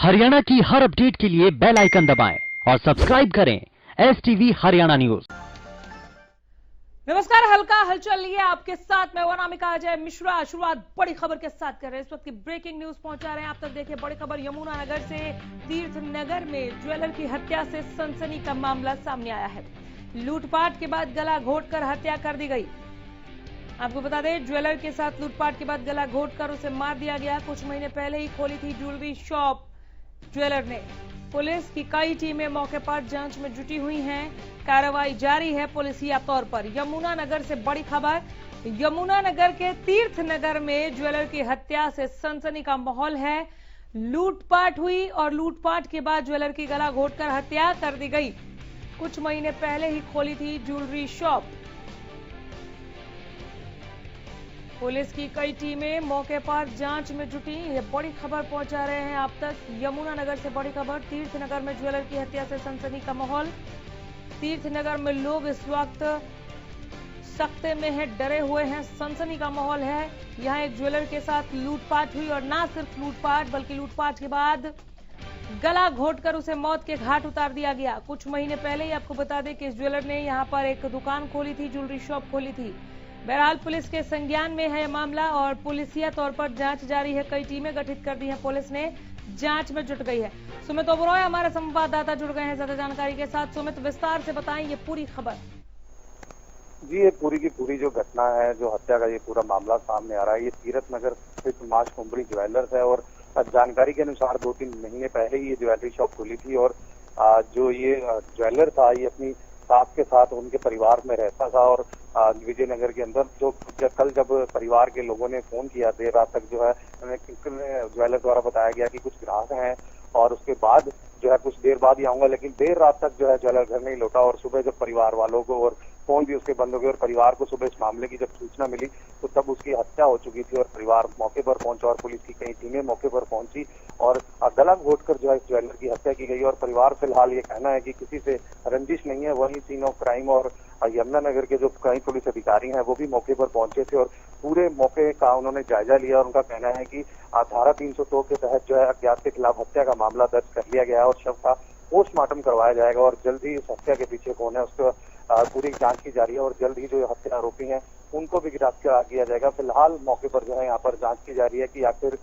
हरियाणा की हर अपडेट के लिए बेल आइकन दबाएं और सब्सक्राइब करें STV हरियाणा न्यूज। नमस्कार, हल्का हलचल लिए आपके साथ मैं अनामिका अजय मिश्रा। शुरुआत बड़ी खबर के साथ कर रहे हैं। इस वक्त की ब्रेकिंग न्यूज पहुंचा रहे हैं आप तक। देखिए बड़ी खबर, यमुना नगर से तीर्थ नगर में ज्वेलर की हत्या से सनसनी का मामला सामने आया है। लूटपाट के बाद गला घोटकर हत्या कर दी गई। आपको बता दें, ज्वेलर के साथ लूटपाट के बाद गला घोटकर उसे मार दिया गया। कुछ महीने पहले ही खोली थी ज्वेलरी शॉप ज्वेलर ने। पुलिस की कई टीमें मौके पर जांच में जुटी हुई हैं। कार्रवाई जारी है पुलिसिया तौर पर। यमुना नगर से बड़ी खबर, यमुना नगर के तीर्थ नगर में ज्वेलर की हत्या से सनसनी का माहौल है। लूटपाट हुई और लूटपाट के बाद ज्वेलर की गला घोटकर हत्या कर दी गई। कुछ महीने पहले ही खोली थी ज्वेलरी शॉप। पुलिस की कई टीमें मौके पर जांच में जुटी। ये बड़ी खबर पहुंचा रहे हैं आप तक। यमुना नगर से बड़ी खबर, तीर्थ नगर में ज्वेलर की हत्या से सनसनी का माहौल। तीर्थ नगर में लोग इस वक्त सख्ते में हैं, डरे हुए हैं, सनसनी का माहौल है। यहां एक ज्वेलर के साथ लूटपाट हुई और ना सिर्फ लूटपाट बल्कि लूटपाट के बाद गला घोटकर उसे मौत के घाट उतार दिया गया। कुछ महीने पहले ही आपको बता दें कि इस ज्वेलर ने यहां पर एक दुकान खोली थी, ज्वेलरी शॉप खोली थी। बहरहाल पुलिस के संज्ञान में है मामला और पुलिसिया तौर पर जांच जारी है। कई टीमें गठित कर दी हैं पुलिस ने, जांच में जुट गई है। सुमित ओबरॉय हमारे संवाददाता जुड़ गए हैं ज्यादा जानकारी के साथ। सुमित, विस्तार से बताएं ये पूरी खबर। जी, ये पूरी की पूरी जो घटना है, जो हत्या का ये पूरा मामला सामने आ रहा है, ये तीरथ नगर स्थित माश कुंबरी ज्वेलर्स है। और जानकारी के अनुसार 2-3 महीने पहले ही ये ज्वेलरी शॉप खुली थी। और जो ये ज्वेलर था, ये अपनी सास के साथ उनके परिवार में रहता था। और विजयनगर के अंदर जो कल जब परिवार के लोगों ने फोन किया, देर रात तक जो है ज्वेलर द्वारा बताया गया कि कुछ ग्राहक हैं और उसके बाद जो है कुछ देर बाद ही आऊंगा, लेकिन देर रात तक जो है ज्वेलर घर नहीं लौटा। और सुबह जब परिवार वालों को और फोन भी उसके बंद हो गए और परिवार को सुबह इस मामले की जब सूचना मिली तो तब उसकी हत्या हो चुकी थी। और परिवार मौके पर पहुंचा और पुलिस की कई टीमें मौके पर पहुंची और गला घोटकर जो है ज्वेलर की हत्या की गई। और परिवार फिलहाल ये कहना है कि किसी से रंजिश नहीं है। वहीं सीन ऑफ क्राइम और यमुना नगर के जो कई पुलिस अधिकारी हैं वो भी मौके पर पहुंचे थे और पूरे मौके का उन्होंने जायजा लिया। और उनका कहना है कि धारा 302 के तहत जो है अज्ञात के खिलाफ हत्या का मामला दर्ज कर लिया गया है और शव का पोस्टमार्टम करवाया जाएगा। और जल्द ही इस हत्या के पीछे कौन है उसको पूरी जांच की जा रही है और जल्द ही जो हत्या आरोपी हैं उनको भी गिरफ्तार किया जाएगा। फिलहाल मौके पर जो है यहाँ पर जांच की जा रही है कि आखिर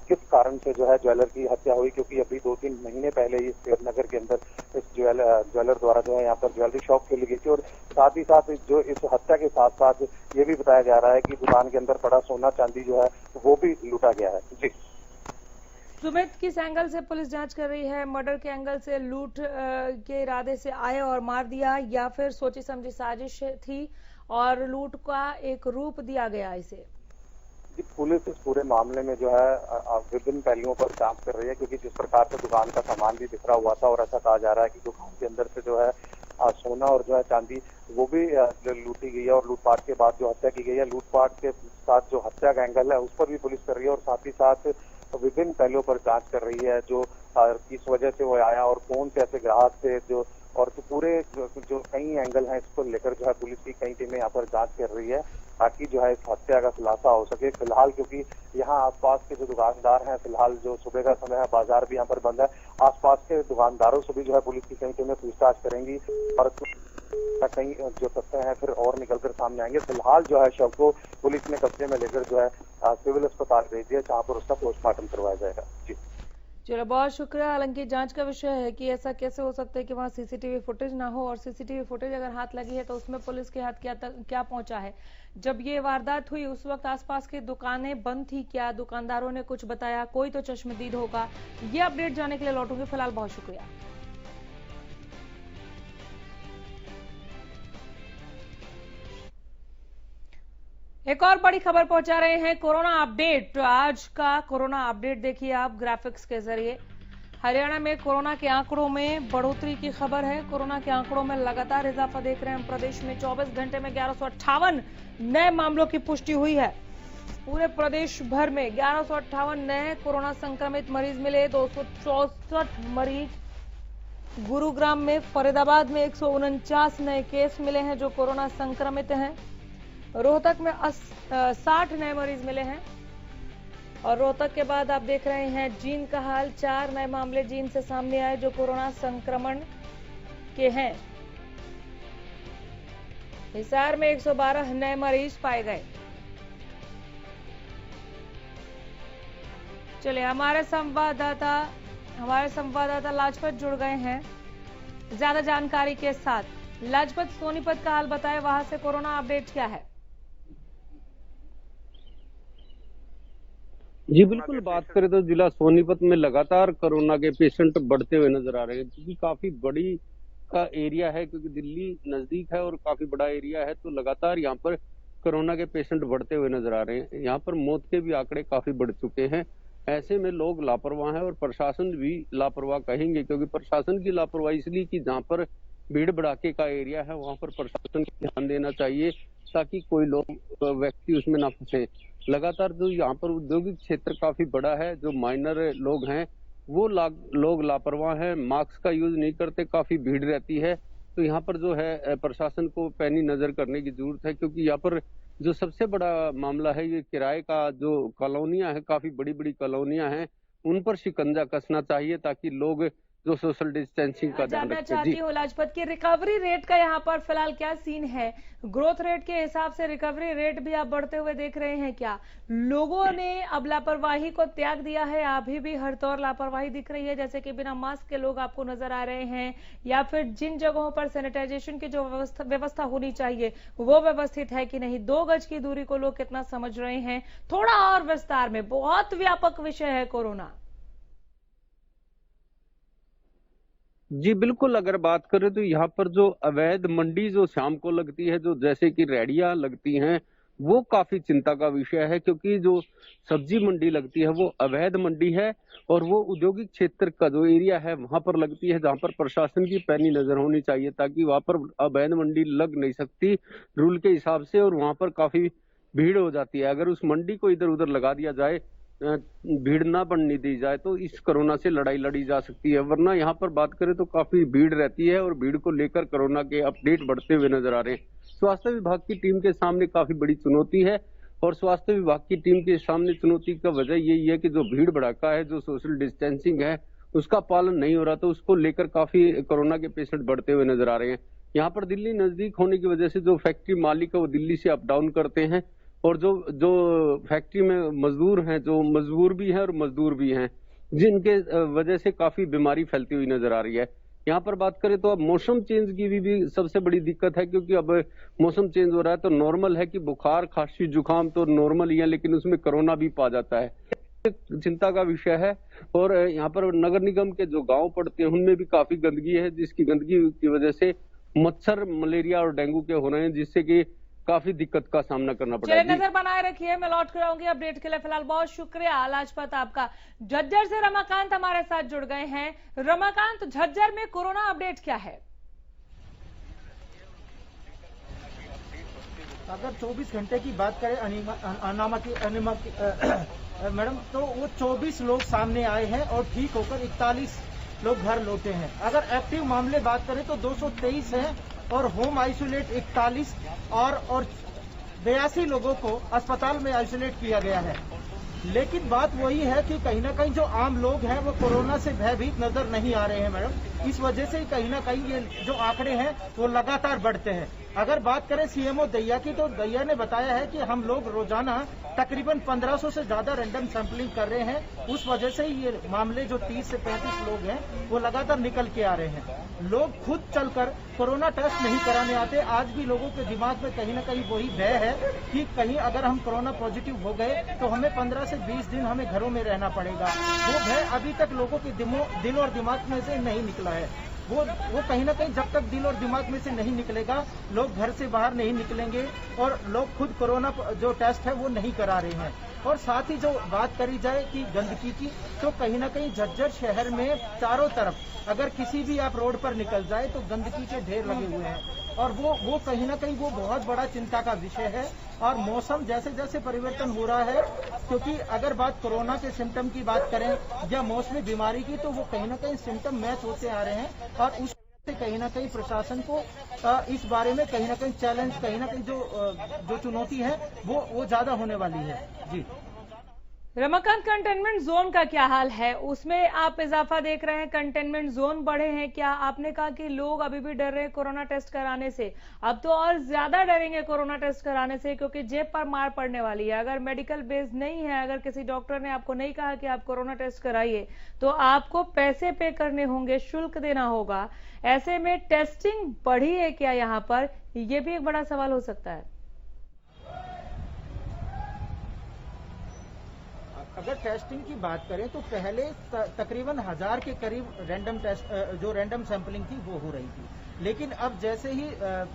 किस कारण से जो है ज्वेलर की हत्या हुई, क्योंकि अभी 2-3 महीने पहले ही नगर के अंदर इस ज्वेलर द्वारा जो है यहाँ पर ज्वेलरी शॉप खोली गई थी। और साथ ही साथ जो इस हत्या के साथ साथ ये भी बताया जा रहा है कि दुकान के अंदर पड़ा सोना चांदी जो है वो भी लूटा गया है। जी सुमित, किस एंगल से पुलिस जांच कर रही है? मर्डर के एंगल से, लूट के इरादे से आए और मार दिया, या फिर सोची समझी साजिश थी और लूट का एक रूप दिया गया इसे? पुलिस इस पूरे मामले में जो है विभिन्न पहलुओं पर जांच कर रही है, क्योंकि जिस प्रकार से दुकान का सामान भी बिखरा हुआ था और ऐसा कहा जा रहा है कि दुकान के अंदर से जो है सोना और जो है चांदी वो भी लूटी गई है। और लूटपाट के बाद जो हत्या की गई है, लूटपाट के साथ जो हत्या का एंगल है उस पर भी पुलिस कर रही है और साथ ही साथ विभिन्न पहलुओं पर जांच कर रही है। जो किस वजह से वो आया और कौन से ऐसे ग्राहक थे जो, और तो पूरे जो कई एंगल हैं इसको लेकर जो है पुलिस की कई टीमें यहाँ पर जांच कर रही है ताकि जो है इस हत्या का खुलासा हो सके। फिलहाल क्योंकि यहाँ आसपास के जो दुकानदार हैं, फिलहाल जो सुबह का समय है, बाजार भी यहाँ पर बंद है, आसपास के दुकानदारों से भी जो है पुलिस की कई टीमें पूछताछ करेंगी और कई जो तथ्य हैं फिर और निकलकर सामने आएंगे। फिलहाल जो है शव को पुलिस ने कब्जे में लेकर जो है सिविल अस्पताल भेज दिया, जहाँ पर उसका पोस्टमार्टम करवाया जाएगा। जी चलो, बहुत शुक्रिया। हालांकि जांच का विषय है कि ऐसा कैसे हो सकता है कि वहां सीसीटीवी फुटेज ना हो, और सीसीटीवी फुटेज अगर हाथ लगी है तो उसमें पुलिस के हाथ क्या पहुंचा है। जब ये वारदात हुई उस वक्त आसपास की दुकानें बंद थी क्या? दुकानदारों ने कुछ बताया? कोई तो चश्मदीद होगा। ये अपडेट जाने के लिए लौटूंगी। फिलहाल बहुत शुक्रिया। एक और बड़ी खबर पहुंचा रहे हैं, कोरोना अपडेट। आज का कोरोना अपडेट देखिए आप ग्राफिक्स के जरिए। हरियाणा में कोरोना के आंकड़ों में बढ़ोतरी की खबर है। कोरोना के आंकड़ों में लगातार इजाफा देख रहे हैं। प्रदेश में 24 घंटे में 1158 नए मामलों की पुष्टि हुई है। पूरे प्रदेश भर में 1158 नए कोरोना संक्रमित मरीज मिले। 264 मरीज गुरुग्राम में, फरीदाबाद में 149 नए केस मिले हैं जो कोरोना संक्रमित हैं। रोहतक में 60 नए मरीज मिले हैं और रोहतक के बाद आप देख रहे हैं जींद का हाल। 4 नए मामले जींद से सामने आए जो कोरोना संक्रमण के हैं। हिसार में 112 नए मरीज पाए गए। चलिए हमारे संवाददाता लाजपत जुड़ गए हैं ज्यादा जानकारी के साथ। लाजपत, सोनीपत का हाल बताएं, वहां से कोरोना अपडेट क्या है? जी बिल्कुल, बात करें तो जिला सोनीपत में लगातार कोरोना के पेशेंट बढ़ते हुए नजर आ रहे हैं, क्योंकि काफी बड़ी का एरिया है, क्योंकि दिल्ली नजदीक है और काफी बड़ा एरिया है, तो लगातार यहाँ पर कोरोना के पेशेंट बढ़ते हुए नजर आ रहे हैं। यहाँ पर मौत के भी आंकड़े काफी बढ़ चुके हैं। ऐसे में लोग लापरवाह हैं और प्रशासन भी लापरवाह कहेंगे, क्योंकि प्रशासन की लापरवाही इसलिए कि जहाँ पर भीड़ भड़ाके का एरिया है वहां पर प्रशासन को ध्यान देना चाहिए ताकि कोई लोग व्यक्ति उसमें ना फंसे। लगातार जो यहाँ पर औद्योगिक क्षेत्र काफी बड़ा है, जो माइनर लोग हैं वो लोग लापरवाह हैं, मास्क का यूज नहीं करते, काफी भीड़ रहती है। तो यहाँ पर जो है प्रशासन को पैनी नजर करने की जरूरत है, क्योंकि यहाँ पर जो सबसे बड़ा मामला है ये किराए का, जो कॉलोनियां है, काफी बड़ी बड़ी कॉलोनियां हैं, उन पर शिकंजा कसना चाहिए ताकि लोग जो सोशल डिस्टेंसिंग का ध्यान जानना रखें। चाहती हूँ लाजपत की रिकवरी रेट का यहाँ पर फिलहाल क्या सीन है? ग्रोथ रेट के हिसाब से रिकवरी रेट भी आप बढ़ते हुए देख रहे हैं क्या? लोगों ने अब लापरवाही को त्याग दिया है? अभी भी हर तौर लापरवाही दिख रही है, जैसे कि बिना मास्क के लोग आपको नजर आ रहे हैं, या फिर जिन जगहों पर सैनिटाइजेशन की जो व्यवस्था होनी चाहिए वो व्यवस्थित है कि नहीं? 2 गज की दूरी को लोग कितना समझ रहे हैं? थोड़ा और विस्तार में, बहुत व्यापक विषय है कोरोना। जी बिल्कुल, अगर बात करें तो यहाँ पर जो अवैध मंडी जो शाम को लगती है, जो जैसे कि रेहड़ियां लगती हैं, वो काफी चिंता का विषय है, क्योंकि जो सब्जी मंडी लगती है वो अवैध मंडी है और वो औद्योगिक क्षेत्र का जो एरिया है वहां पर लगती है, जहां पर प्रशासन की पैनी नजर होनी चाहिए ताकि वहां पर अवैध मंडी लग नहीं सकती रूल के हिसाब से, और वहां पर काफी भीड़ हो जाती है। अगर उस मंडी को इधर उधर लगा दिया जाए, भीड़ ना बढ़ने दी जाए, तो इस कोरोना से लड़ाई लड़ी जा सकती है। वरना यहाँ पर बात करें तो काफी भीड़ रहती है और भीड़ को लेकर कोरोना के अपडेट बढ़ते हुए नजर आ रहे हैं। स्वास्थ्य विभाग की टीम के सामने काफी बड़ी चुनौती है, और स्वास्थ्य विभाग की टीम के सामने चुनौती का वजह यही है कि जो भीड़ भड़ाका है, जो सोशल डिस्टेंसिंग है, उसका पालन नहीं हो रहा, तो उसको लेकर काफी कोरोना के पेशेंट बढ़ते हुए नजर आ रहे हैं। यहाँ पर दिल्ली नजदीक होने की वजह से जो फैक्ट्री मालिक है वो दिल्ली से अप डाउन करते हैं, और जो फैक्ट्री में मजदूर हैं, जो मजबूर भी हैं और मजदूर भी हैं, जिनके वजह से काफी बीमारी फैलती हुई नजर आ रही है। यहाँ पर बात करें तो अब मौसम चेंज की भी सबसे बड़ी दिक्कत है, क्योंकि अब मौसम चेंज हो रहा है, तो नॉर्मल है कि बुखार खांसी जुकाम तो नॉर्मल ही है, लेकिन उसमें कोरोना भी पा जाता है, चिंता का विषय है। और यहाँ पर नगर निगम के जो गांव पड़ते हैं उनमें भी काफी गंदगी है, जिसकी गंदगी की वजह से मच्छर, मलेरिया और डेंगू के हो रहे हैं, जिससे कि काफी दिक्कत का सामना करना पड़ा है। नजर बनाए रखिए, मैं लौट कर आऊंगी अपडेट के लिए। फिलहाल बहुत शुक्रिया लाजपत आपका। झज्जर से रमाकांत हमारे साथ जुड़ गए हैं। रमाकांत, झज्जर में कोरोना अपडेट क्या है? अगर 24 घंटे की बात करें मैडम, तो वो 24 लोग सामने आए हैं और ठीक होकर 41 लोग घर लौटे हैं। अगर एक्टिव मामले बात करें तो 223 हैं और होम आइसोलेट 41 और 82 लोगों को अस्पताल में आइसोलेट किया गया है। लेकिन बात वही है कि कहीं ना कहीं जो आम लोग हैं वो कोरोना से भयभीत नजर नहीं आ रहे हैं मैडम। इस वजह से कहीं ना कहीं ये जो आंकड़े हैं वो लगातार बढ़ते हैं। अगर बात करें सीएमओ दैया की, तो दैया ने बताया है कि हम लोग रोजाना तकरीबन 1500 से ज्यादा रैंडम सैंपलिंग कर रहे हैं। उस वजह से ये मामले जो 30 से 35 लोग हैं वो लगातार निकल के आ रहे हैं। लोग खुद चलकर कोरोना टेस्ट नहीं कराने आते। आज भी लोगों के दिमाग में कहीं ना कहीं वही भय है कि कहीं अगर हम कोरोना पॉजिटिव हो गए तो हमें 15 से 20 दिन हमें घरों में रहना पड़ेगा। वो भय अभी तक लोगों के दिल और दिमाग में से नहीं निकला है। वो कहीं ना कहीं जब तक दिल और दिमाग में से नहीं निकलेगा, लोग घर से बाहर नहीं निकलेंगे और लोग खुद कोरोना जो टेस्ट है वो नहीं करा रहे हैं। और साथ ही जो बात करी जाए कि गंदगी की, तो कहीं ना कहीं झज्जर शहर में चारों तरफ अगर किसी भी आप रोड पर निकल जाए तो गंदगी के ढेर लगे हुए हैं, और वो कहीं ना कहीं वो बहुत बड़ा चिंता का विषय है। और मौसम जैसे जैसे परिवर्तन हो रहा है, क्योंकि अगर बात कोरोना के सिम्टम की बात करें या मौसमी बीमारी की, तो वो कहीं ना कहीं सिम्टम मैच होते आ रहे हैं, और उस से कहीं ना कहीं प्रशासन को इस बारे में कहीं ना कहीं चैलेंज, कहीं ना कहीं जो चुनौती है वो ज्यादा होने वाली है। जी रमाकांत, कंटेनमेंट जोन का क्या हाल है? उसमें आप इजाफा देख रहे हैं, कंटेनमेंट जोन बढ़े हैं क्या? आपने कहा कि लोग अभी भी डर रहे हैं कोरोना टेस्ट कराने से, अब तो और ज्यादा डरेंगे कोरोना टेस्ट कराने से, क्योंकि जेब पर मार पड़ने वाली है। अगर मेडिकल बेस नहीं है, अगर किसी डॉक्टर ने आपको नहीं कहा कि आप कोरोना टेस्ट कराइए, तो आपको पैसे पे करने होंगे, शुल्क देना होगा। ऐसे में टेस्टिंग बढ़ी है क्या यहाँ पर? ये भी एक बड़ा सवाल हो सकता है। अगर टेस्टिंग की बात करें तो पहले तकरीबन 1000 के करीब रैंडम टेस्ट जो रैंडम सैंपलिंग थी वो हो रही थी, लेकिन अब जैसे ही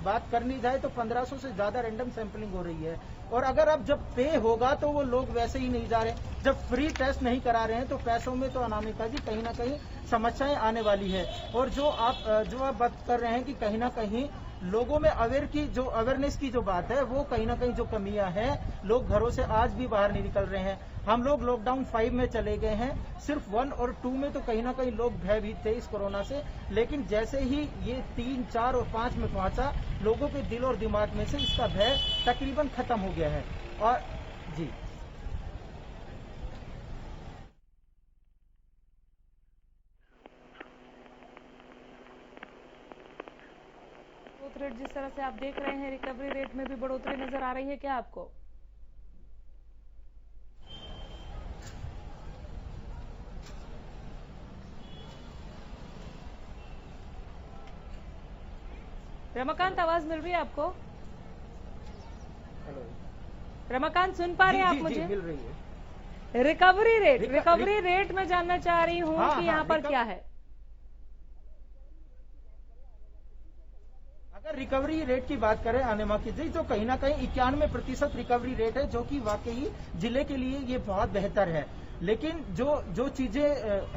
बात करनी जाए तो 1500 से ज्यादा रैंडम सैंपलिंग हो रही है। और अगर अब जब पे होगा तो वो लोग वैसे ही नहीं जा रहे। जब फ्री टेस्ट नहीं करा रहे हैं तो पैसों में तो अनामिका जी कहीं ना कहीं समस्याएं आने वाली है। और जो आप बात कर रहे हैं कि कहीं ना कहीं लोगों में अवेयरनेस की जो बात है वो कहीं ना कहीं जो कमियां हैं, लोग घरों से आज भी बाहर नहीं निकल रहे हैं। हम लोग लॉकडाउन 5 में चले गए हैं, सिर्फ 1 और 2 में तो कहीं ना कहीं लोग भयभीत थे इस कोरोना से, लेकिन जैसे ही ये 3, 4 और 5 में पहुंचा, लोगों के दिल और दिमाग में से इसका भय तकरीबन खत्म हो गया है। और जी रेट जिस तरह से आप देख रहे हैं, रिकवरी रेट में भी बढ़ोतरी नजर आ रही है क्या आपको? रमाकांत, आवाज मिल रही है आपको? हेलो रमाकांत, सुन पा रहे हैं आप मुझे? मिल रही है। रिकवरी रेट में जानना चाह रही हूँ कि यहाँ पर क्या है? अगर रिकवरी रेट की बात करें अनिमा की जी, तो कहीं ना कहीं 91% रिकवरी रेट है, जो कि वाकई जिले के लिए ये बहुत बेहतर है। लेकिन जो चीजें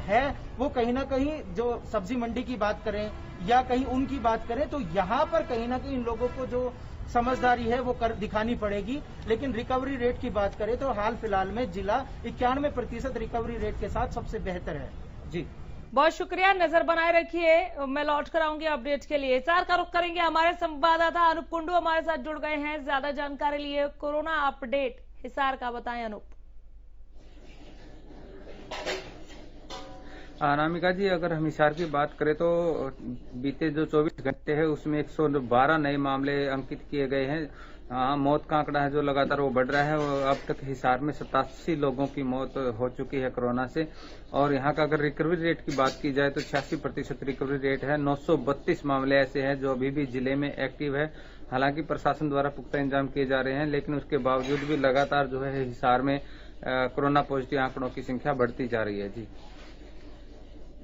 है वो कहीं ना कहीं जो सब्जी मंडी की बात करें या कहीं उनकी बात करें, तो यहाँ पर कहीं ना कहीं इन लोगों को जो समझदारी है वो दिखानी पड़ेगी। लेकिन रिकवरी रेट की बात करें तो हाल फिलहाल में जिला 91% रिकवरी रेट के साथ सबसे बेहतर है। जी बहुत शुक्रिया, नजर बनाए रखिए। मैं लौट कर आऊंगी अपडेट के लिए। हिसार का रुख करेंगे, हमारे संवाददाता अनूप कुंडू हमारे साथ जुड़ गए हैं ज्यादा जानकारी लिए। कोरोना अपडेट हिसार का बताएं अनूप। अनामिका जी, अगर हम हिसार की बात करें तो बीते जो 24 घंटे है उसमें 112 नए मामले अंकित किए गए हैं। मौत का आंकड़ा है जो लगातार वो बढ़ रहा है। अब तक हिसार में 87 लोगों की मौत हो चुकी है कोरोना से। और यहाँ का अगर रिकवरी रेट की बात की जाए तो 86% रिकवरी रेट है। 932 मामले ऐसे हैं जो अभी भी जिले में एक्टिव है। हालांकि प्रशासन द्वारा पुख्ता इंतजाम किए जा रहे हैं, लेकिन उसके बावजूद भी लगातार जो है हिसार में कोरोना पॉजिटिव आंकड़ों की संख्या बढ़ती जा रही है। जी,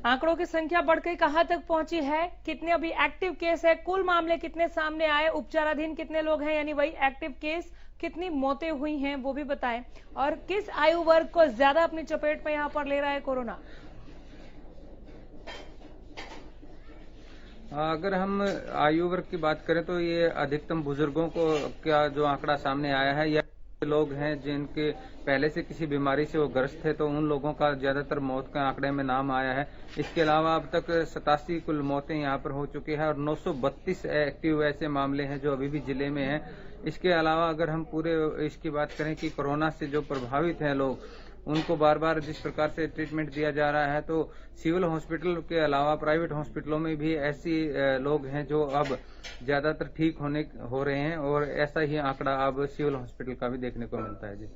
आंकड़ों की संख्या बढ़कर कहां तक पहुंची है? कितने अभी एक्टिव केस है? कुल मामले कितने सामने आए? उपचाराधीन कितने लोग हैं, यानी वही एक्टिव केस? कितनी मौतें हुई हैं वो भी बताएं। और किस आयु वर्ग को ज्यादा अपनी चपेट में यहां पर ले रहा है कोरोना? अगर हम आयु वर्ग की बात करें तो ये अधिकतम बुजुर्गों को का जो आंकड़ा सामने आया है, या लोग हैं जिनके पहले से किसी बीमारी से वो ग्रस्त थे, तो उन लोगों का ज्यादातर मौत के आंकड़े में नाम आया है। इसके अलावा अब तक 87 कुल मौतें यहाँ पर हो चुकी है और 932 एक्टिव ऐसे मामले हैं जो अभी भी जिले में हैं। इसके अलावा अगर हम पूरे इसकी बात करें कि कोरोना से जो प्रभावित हैं लोग, उनको बार बार जिस प्रकार से ट्रीटमेंट दिया जा रहा है, तो सिविल हॉस्पिटल के अलावा प्राइवेट हॉस्पिटलों में भी ऐसी लोग हैं जो अब ज्यादातर ठीक हो रहे हैं। और ऐसा ही आंकड़ा अब सिविल हॉस्पिटल का भी देखने को मिलता है। जी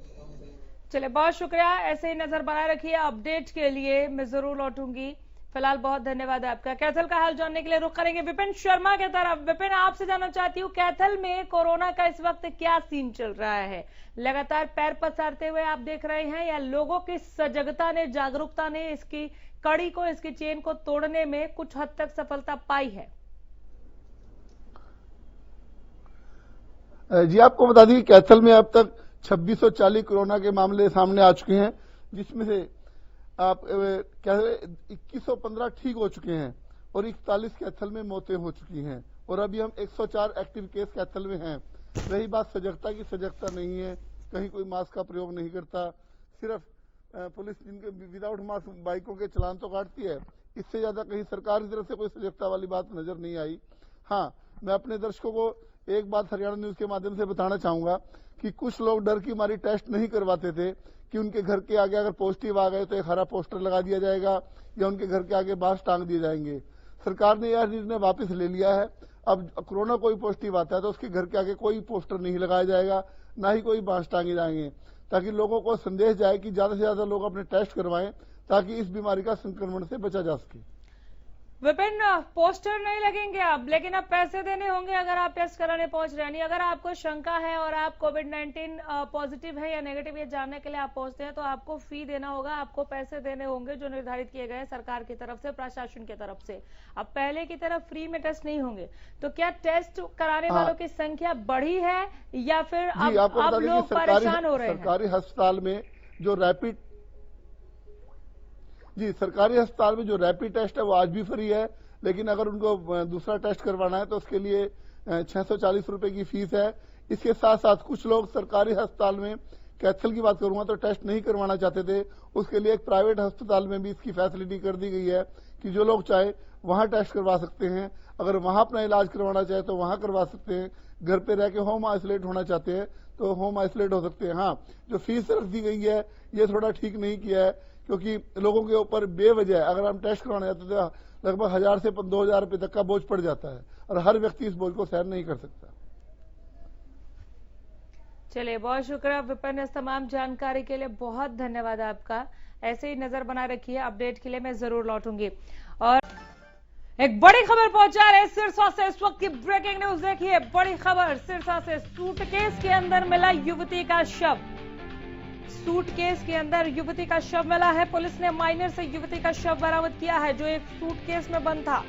चले, बहुत शुक्रिया, ऐसे ही नजर बनाए रखिए। अपडेट के लिए मैं जरूर लौटूंगी। फिलहाल बहुत धन्यवाद आपका। कैथल का हाल जानने के लिए रुख करेंगे विपिन शर्मा की तरफ। विपिन, आपसे जानना चाहती हूँ, कैथल में कोरोना का इस वक्त क्या सीन चल रहा है? लगातार पैर पसारते हुए आप देख रहे हैं, या लोगों की सजगता ने, जागरूकता ने इसकी कड़ी को, इसकी चेन को तोड़ने में कुछ हद तक सफलता पाई है? जी, आपको बता दें कि कैथल में अब तक 2640 कोरोना के मामले सामने आ चुके हैं, जिसमें से आप 2115 ठीक हो चुके हैं और 41 कैथल में मौतें हो चुकी हैं। और अभी हम 104 एक्टिव केस कैथल में हैं। रही बात सजगता की, सजगता नहीं है, कहीं कोई मास्क का प्रयोग नहीं करता। सिर्फ पुलिस जिनके विदाउट मास्क बाइकों के चलान तो काटती है, इससे ज्यादा कहीं सरकार की तरफ से कोई सजगता वाली बात नजर नहीं आई। हाँ, मैं अपने दर्शकों को एक बात हरियाणा न्यूज के माध्यम से बताना चाहूंगा कि कुछ लोग डर की मारी टेस्ट नहीं करवाते थे कि उनके घर के आगे अगर पॉजिटिव आ गए तो एक हरा पोस्टर लगा दिया जाएगा या उनके घर के आगे बांस टांग दिए जाएंगे। सरकार ने यह निर्णय वापस ले लिया है। अब कोरोना कोई पॉजिटिव आता है तो उसके घर के आगे कोई पोस्टर नहीं लगाया जाएगा, ना ही कोई बांस टांगे जाएंगे, ताकि लोगों को संदेश जाए कि ज्यादा से ज्यादा लोग अपने टेस्ट करवाएं ताकि इस बीमारी का संक्रमण से बचा जा सके। विपिन, पोस्टर नहीं लगेंगे अब, लेकिन अब पैसे देने होंगे अगर आप टेस्ट कराने पहुंच रहे हैं। नहीं, अगर आपको शंका है और आप कोविड-19 पॉजिटिव है या नेगेटिव ये जानने के लिए आप पहुंचते हैं तो आपको फी देना होगा, आपको पैसे देने होंगे जो निर्धारित किए गए सरकार की तरफ से, प्रशासन की तरफ से। अब पहले की तरफ फ्री में टेस्ट नहीं होंगे, तो क्या टेस्ट कराने वालों की संख्या बढ़ी है या फिर अब लोग परेशान हो रहे हैं? सरकारी अस्पताल में जो रैपिड टेस्ट है वो आज भी फ्री है, लेकिन अगर उनको दूसरा टेस्ट करवाना है तो उसके लिए 640 रुपए की फीस है। इसके साथ साथ कुछ लोग सरकारी अस्पताल में, कैथल की बात करूंगा तो टेस्ट नहीं करवाना चाहते थे, उसके लिए एक प्राइवेट अस्पताल में भी इसकी फैसिलिटी कर दी गई है कि जो लोग चाहे वहां टेस्ट करवा सकते हैं। अगर वहां अपना इलाज करवाना चाहे तो वहां करवा सकते हैं। घर पे रह के होम आइसोलेट होना चाहते हैं तो होम आइसोलेट हो सकते हैं। हाँ, जो फीस रख दी गई है ये थोड़ा ठीक नहीं किया है, क्योंकि लोगों के ऊपर बेवजह अगर हम टेस्ट करवाने जाते तो लगभग 1000 से 2000 रुपए तक का बोझ पड़ जाता है और हर व्यक्ति इस बोझ को सहन नहीं कर सकता। चलिए, बहुत शुक्रिया विपिन, इस तमाम जानकारी के लिए बहुत धन्यवाद आपका। ऐसे ही नजर बनाए रखिए, अपडेट के लिए मैं जरूर लौटूंगी। और एक बड़ी खबर पहुंचा रहे सिरसा से, इस वक्त की ब्रेकिंग न्यूज देखिए। बड़ी खबर सिरसा से, सूटकेस के अंदर मिला युवती का शव। सूटकेस के अंदर युवती का शव मिला है। पुलिस ने माइनर से युवती का शव बरामद किया है जो एक सूटकेस में बंद था।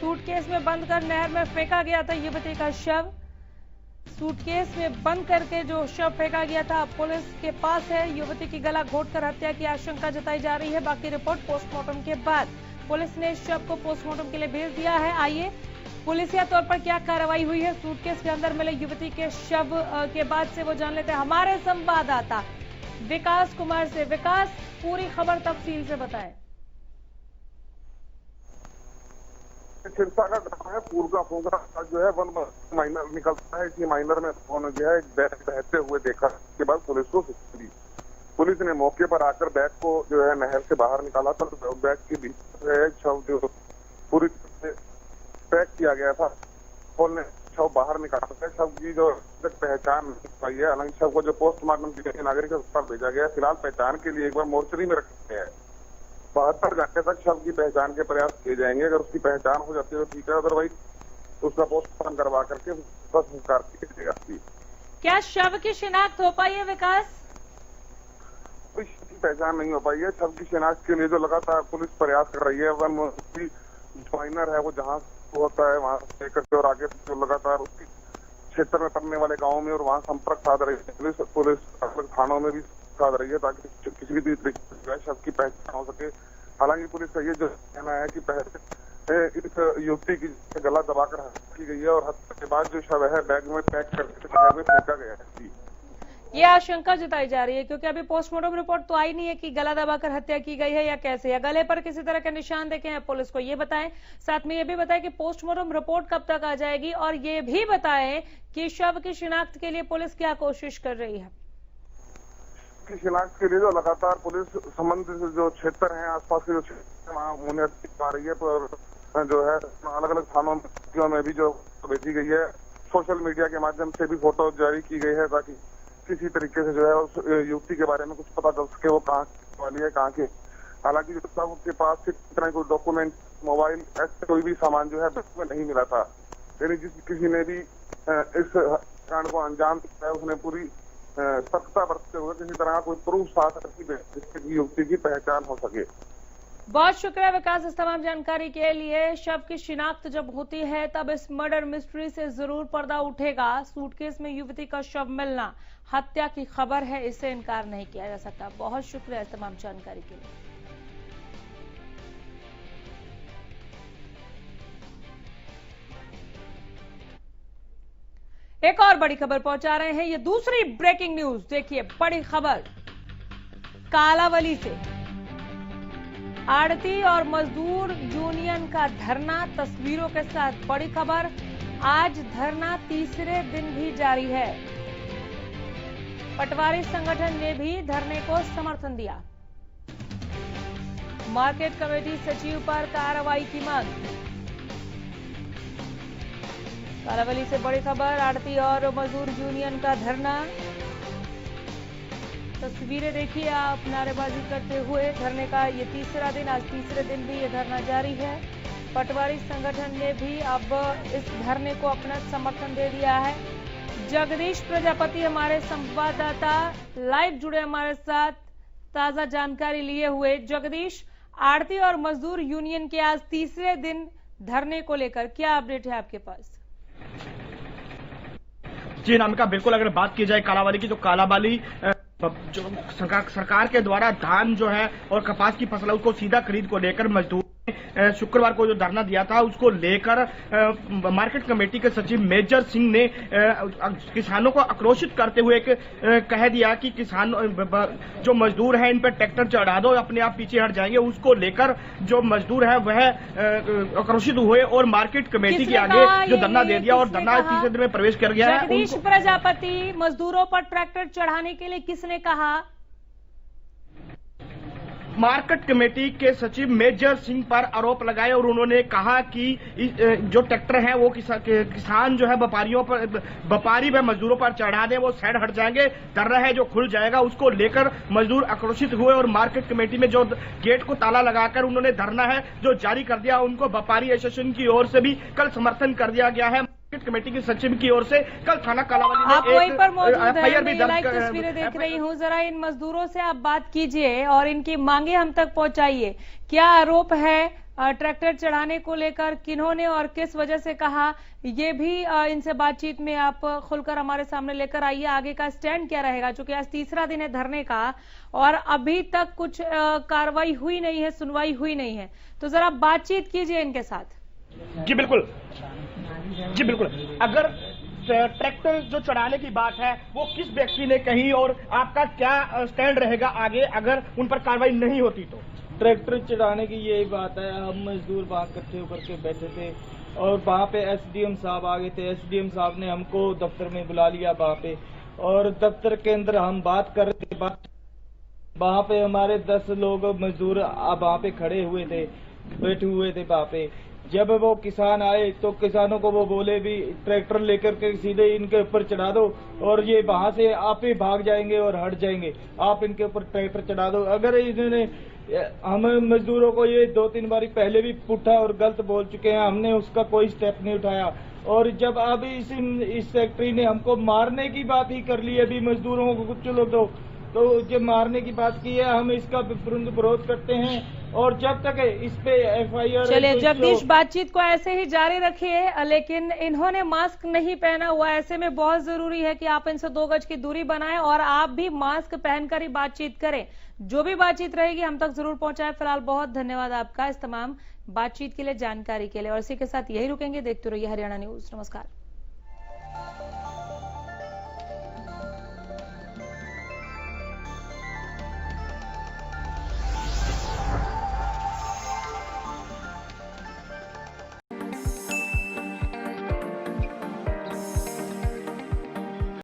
सूटकेस में बंद कर नहर में फेंका गया था युवती का शव। सूटकेस में बंद करके जो शव फेंका गया था पुलिस के पास है। युवती की गला घोंटकर हत्या की आशंका जताई जा रही है। बाकी रिपोर्ट पोस्टमार्टम के बाद पुलिस ने इस शव को पोस्टमार्टम के लिए भेज दिया है। आइए, पुलिसिया तौर पर क्या कार्रवाई हुई है सूटकेस के अंदर मिले युवती के शव के बाद से वो जान लेते हैं हमारे संवाददाता विकास कुमार से। विकास, पूरी खबर तफसील से बताएं। सिरसा का गाँव है, पूर्व का जो है वन माइनर निकलता है। इसी माइनर में उन्होंने जो है एक बैग बहते हुए देखा। के बाद पुलिस को सूचना दी। पुलिस ने मौके पर आकर बैग को जो है नहर से बाहर निकाला था। तो बैग के बीच शव जो पूरी पैक किया गया था, खोलने शव बाहर निकाला था। शव की जो पहचान नहीं पाई है। हालांकि शव को जो पोस्टमार्टम के लिए नागरिक अस्पताल भेजा गया। फिलहाल पहचान के लिए एक बार मोर्चरी में रखा गया है। 72 घंटे तक शव की पहचान के प्रयास किए जाएंगे। अगर उसकी पहचान हो जाती है तो ठीक है, अदरवाइज उसका पोस्टमार्टम करवा करके संस्कार किया जाएगा। क्या शव की शिनाख्त हो पाई है विकास? कोई शव की पहचान नहीं हो पाई है। शव की शिनाख्त के लिए जो लगातार पुलिस प्रयास कर रही है। वन माइनर है वो जहाँ होता है वहाँ लेकर के और आगे जो लगातार उसकी क्षेत्र में पड़ने वाले गाँव में और वहाँ संपर्क साध रही है। पुलिस अलग थानों में भी साध रही है ताकि किसी भी तरीके शव की पहचान हो सके। हालांकि पुलिस का ये जो कहना है कि पहले इस युवती की गला दबाकर हत्या की गई है और हत्या के बाद जो शव है बैग में पैक करके नहर में फेंका गया है। ये आशंका जताई जा रही है क्योंकि अभी पोस्टमार्टम रिपोर्ट तो आई नहीं है कि गला दबाकर हत्या की गई है या कैसे, या गले पर किसी तरह के निशान देखे हैं पुलिस को। ये बताएं, साथ में ये भी बताएं कि पोस्टमार्टम रिपोर्ट कब तक आ जाएगी और ये भी बताएं कि शव की शिनाख्त के लिए पुलिस क्या कोशिश कर रही है। की शिनाख्त के लिए जो लगातार पुलिस संबंधित जो क्षेत्र हैं, आसपास के जो क्षेत्र वहाँ मुनैती आ रही है, पर जो है अलग अलग थानों में भी जो भेजी गई है। सोशल मीडिया के माध्यम से भी फोटो जारी की गई है ताकि किसी तरीके से जो है उस युवती के बारे में कुछ पता चल सके, वो कहाँ वाली है, कहाँ के। हालांकि सबके पास इतना कोई डॉक्यूमेंट, मोबाइल, ऐसे कोई भी सामान जो है में नहीं मिला था। यानी किसी ने भी इस कांड को अंजाम दिया है उसने पूरी सख्ता बरतते हुए किसी तरह का कोई प्रूफ साथ रखी जिससे युवती की पहचान हो सके। बहुत शुक्रिया विकास इस तमाम जानकारी के लिए। शव की शिनाख्त जब होती है तब इस मर्डर मिस्ट्री से जरूर पर्दा उठेगा। सूटकेस में युवती का शव मिलना हत्या की खबर है, इससे इनकार नहीं किया जा सकता। बहुत शुक्रिया इस तमाम जानकारी के लिए। एक और बड़ी खबर पहुंचा रहे हैं, ये दूसरी ब्रेकिंग न्यूज देखिए। बड़ी खबर कालावली से, आड़ती और मजदूर यूनियन का धरना, तस्वीरों के साथ बड़ी खबर। आज धरना तीसरे दिन भी जारी है। पटवारी संगठन ने भी धरने को समर्थन दिया। मार्केट कमेटी सचिव पर कार्रवाई की मांग। कालावली से बड़ी खबर, आड़ती और मजदूर यूनियन का धरना। तस्वीरें देखिए आप, नारेबाजी करते हुए धरने का ये तीसरा दिन, आज तीसरे दिन भी ये धरना जारी है। पटवारी संगठन ने भी अब इस धरने को अपना समर्थन दे दिया है। जगदीश प्रजापति हमारे संवाददाता लाइव जुड़े हमारे साथ ताजा जानकारी लिए हुए। जगदीश, आड़ती और मजदूर यूनियन के आज तीसरे दिन धरने को लेकर क्या अपडेट है आपके पास? जी नामिका, बिल्कुल अगर बात की जाए कालाबाली की, तो कालाबाली जो सरकार के द्वारा धान जो है और कपास की फसल उसको सीधा खरीद को लेकर मजदूर शुक्रवार को जो धरना दिया था उसको लेकर मार्केट कमेटी के सचिव मेजर सिंह ने किसानों को आक्रोशित करते हुए कह दिया कि किसान जो मजदूर है इन पर ट्रैक्टर चढ़ा दो, अपने आप पीछे हट जाएंगे। उसको लेकर जो मजदूर है वह आक्रोशित हुए और मार्केट कमेटी के आगे जो धरना दे दिया और धरना तीसरे दिन में प्रवेश कर गया है। जगदीश प्रजापति, मजदूरों पर ट्रैक्टर चढ़ाने के लिए किसने कहा? मार्केट कमेटी के सचिव मेजर सिंह पर आरोप लगाए और उन्होंने कहा कि जो ट्रैक्टर है वो किसान जो है व्यापारी व मजदूरों पर चढ़ा दे, वो साइड हट जाएंगे, धरना है जो खुल जाएगा। उसको लेकर मजदूर आक्रोशित हुए और मार्केट कमेटी में जो गेट को ताला लगाकर उन्होंने धरना है जो जारी कर दिया। उनको व्यापारी एसोसिएशन की ओर से भी कल समर्थन कर दिया गया है। कमेटी के सचिव की ओर से कल थाना कालावली में आप वहीं पर मौजूद हैं, भी मैं लाइव तस्वीरें देख रही हूं। जरा इन मजदूरों से आप बात कीजिए और इनकी मांगे हम तक पहुंचाइए। क्या आरोप है ट्रैक्टर चढ़ाने को लेकर, किन्होंने और किस वजह से कहा, ये भी इनसे बातचीत में आप खुलकर हमारे सामने लेकर आइए। आगे का स्टैंड क्या रहेगा, चूंकि आज तीसरा दिन है धरने का और अभी तक कुछ कार्रवाई हुई नहीं है, सुनवाई हुई नहीं है, तो जरा बातचीत कीजिए इनके साथ। जी बिल्कुल, जी बिल्कुल। अगर ट्रैक्टर जो चढ़ाने की बात है वो किस व्यक्ति ने कही और आपका क्या स्टैंड रहेगा आगे अगर उन पर कार्रवाई नहीं होती तो? ट्रैक्टर चढ़ाने की यही बात है। हम मजदूर वहाँ इकट्ठे होकर के बैठे थे और वहाँ पे एसडीएम साहब आ गए थे। एसडीएम साहब ने हमको दफ्तर में बुला लिया वहाँ पे, और दफ्तर के अंदर हम बात कर रहे थे। वहाँ पे हमारे 10 लोग मजदूर वहाँ पे खड़े हुए थे, बैठे हुए थे वहाँ पे। जब वो किसान आए तो किसानों को वो बोले भी ट्रैक्टर लेकर के सीधे इनके ऊपर चढ़ा दो और ये वहां से आप ही भाग जाएंगे और हट जाएंगे, आप इनके ऊपर ट्रैक्टर चढ़ा दो। अगर इन्होंने हम मजदूरों को ये 2-3 बारी पहले भी पुट्ठा और गलत बोल चुके हैं, हमने उसका कोई स्टेप नहीं उठाया। और जब अब इस फैक्ट्री ने हमको मारने की बात ही कर ली, अभी मजदूरों को कुछ लोग तो जब मारने की बात की है, हम इसका विरोध करते हैं और जब तक इस पे एफआईआर। चलिए जगदीश, बातचीत को ऐसे ही जारी रखिए, लेकिन इन्होंने मास्क नहीं पहना हुआ, ऐसे में बहुत जरूरी है कि आप इनसे 2 गज की दूरी बनाएं और आप भी मास्क पहनकर ही बातचीत करें। जो भी बातचीत रहेगी हम तक जरूर पहुंचाएं। फिलहाल बहुत धन्यवाद आपका इस तमाम बातचीत के लिए, जानकारी के लिए, और इसी के साथ यही रुकेंगे। देखते रहिए हरियाणा न्यूज। नमस्कार।